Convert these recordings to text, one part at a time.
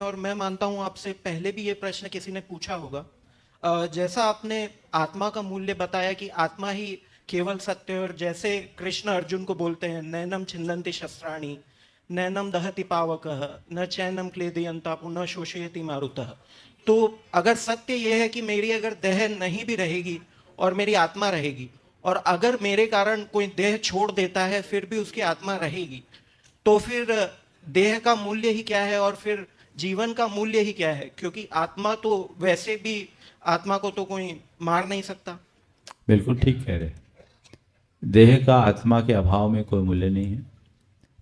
और मैं मानता हूं आपसे पहले भी ये प्रश्न किसी ने पूछा होगा। जैसा आपने आत्मा का मूल्य बताया कि आत्मा ही केवल सत्य है, और जैसे कृष्ण अर्जुन को बोलते हैं नैनम छिन्दन्ति शस्त्राणि नैनम दहति पावकः न चैनम क्लेदयन्ता पुनः शोषयति मारुतः। तो अगर सत्य यह है कि मेरी अगर देह नहीं भी रहेगी और मेरी आत्मा रहेगी, और अगर मेरे कारण कोई देह छोड़ देता है फिर भी उसकी आत्मा रहेगी, तो फिर देह का मूल्य ही क्या है और फिर जीवन का मूल्य ही क्या है? क्योंकि आत्मा तो वैसे भी, आत्मा को तो कोई मार नहीं सकता। बिल्कुल ठीक कह रहे। देह का आत्मा के अभाव में कोई मूल्य नहीं है।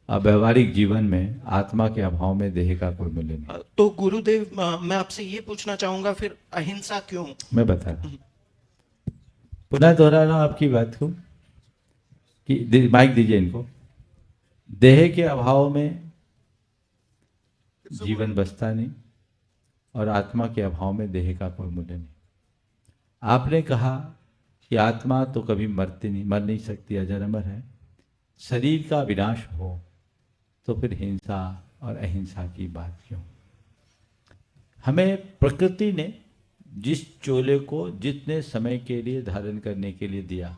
अब व्यवहारिक जीवन में आत्मा के अभाव में देह का कोई मूल्य नहीं। तो गुरुदेव, मैं आपसे ये पूछना चाहूंगा फिर अहिंसा क्यों? मैं बता रहा हूं, पुनः दोहरा रहा हूं आपकी बात को कि माइक दीजिए इनको। देह के अभाव में जीवन बसता नहीं और आत्मा के अभाव में देह का कोई मूल्य नहीं। आपने कहा कि आत्मा तो कभी मरती नहीं, मर नहीं सकती, अजर अमर है। शरीर का विनाश हो तो फिर हिंसा और अहिंसा की बात क्यों? हमें प्रकृति ने जिस चोले को जितने समय के लिए धारण करने के लिए दिया,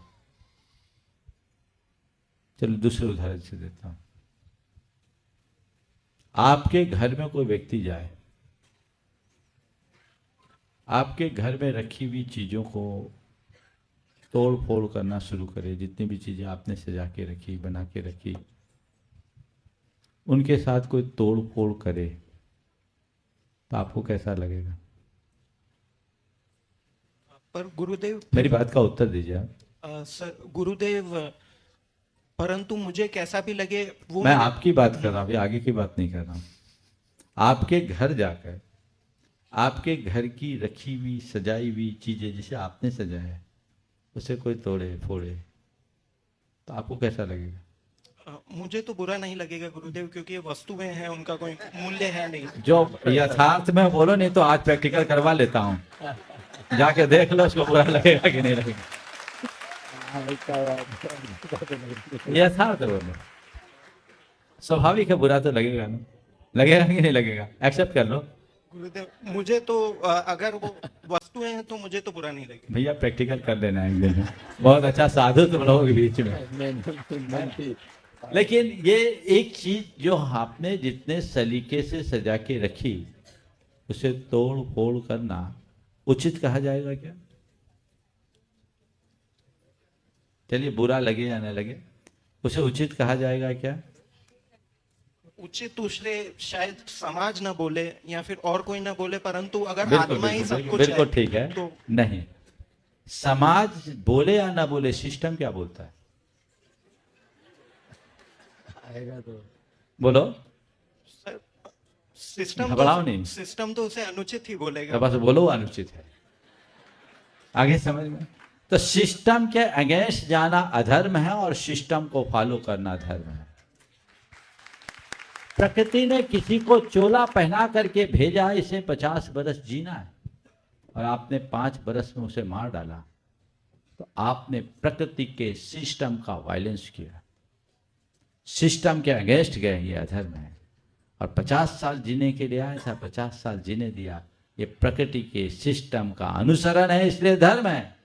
चलो दूसरे उदाहरण से देता हूं। आपके घर में कोई व्यक्ति जाए, आपके घर में रखी हुई चीजों को तोड़ फोड़ करना शुरू करे, जितनी भी चीजें आपने सजा के रखी, बना के रखी, उनके साथ कोई तोड़ फोड़ करे तो आपको कैसा लगेगा? पर गुरुदेव, मेरी बात का उत्तर दीजिए आप। सर गुरुदेव, परंतु मुझे कैसा भी लगे वो मैं आपकी बात कर रहा हूं, आगे की बात नहीं कर रहा हूं। आपके घर जाकर आपके घर की रखी हुई सजाई हुई चीजें जिसे आपने सजाया है उसे कोई तोड़े फोड़े तो आपको कैसा लगेगा? मुझे तो बुरा नहीं लगेगा गुरुदेव, क्योंकि ये वस्तुएं हैं, उनका कोई मूल्य है नहीं। जो यथार्थ में बोलो, नहीं तो आज प्रैक्टिकल करवा लेता हूँ, जाके देख लो उसको बुरा लगेगा कि नहीं लगेगा। यथार्थ बोलो, स्वाभाविक है, बुरा तो लगेगा ना, लगेगा कि नहीं लगेगा? एक्सेप्ट कर लो। गुरुदेव, मुझे तो अगर वो वस्तुएं हैं तो मुझे तो बुरा नहीं लगेगा। भैया प्रैक्टिकल कर लेना एक दिन, बहुत अच्छा साधु तुम लोगों के बीच में। लेकिन ये एक चीज जो आपने जितने सलीके से सजा के रखी, उसे तोड़ फोड़ करना उचित कहा जाएगा क्या? चलिए, बुरा लगे या न लगे, उसे उचित कहा जाएगा क्या? उचित दूसरे शायद समाज ना बोले या फिर और कोई ना बोले, परंतु अगर बिल्कुल आत्मा ही सब कुछ बिल्कुल है, ठीक है। तो नहीं, समाज बोले या ना बोले, सिस्टम क्या बोलता है? आएगा तो बोलो। सिस्टम तो उसे अनुचित ही बोलेगा। बस बोलो अनुचित है, आगे समझ में। तो सिस्टम के अगेंस्ट जाना अधर्म है और सिस्टम को फॉलो करना धर्म है। प्रकृति ने किसी को चोला पहना करके भेजा, इसे 50 बरस जीना है, और आपने 5 बरस में उसे मार डाला, तो आपने प्रकृति के सिस्टम का वायलेंस किया, सिस्टम के अगेंस्ट गए, ये अधर्म है। और 50 साल जीने के लिए आया था, 50 साल जीने दिया, ये प्रकृति के सिस्टम का अनुसरण है, इसलिए धर्म है,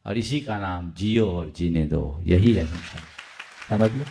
और इसी का नाम जियो और जीने दो, यही है। समझ लो।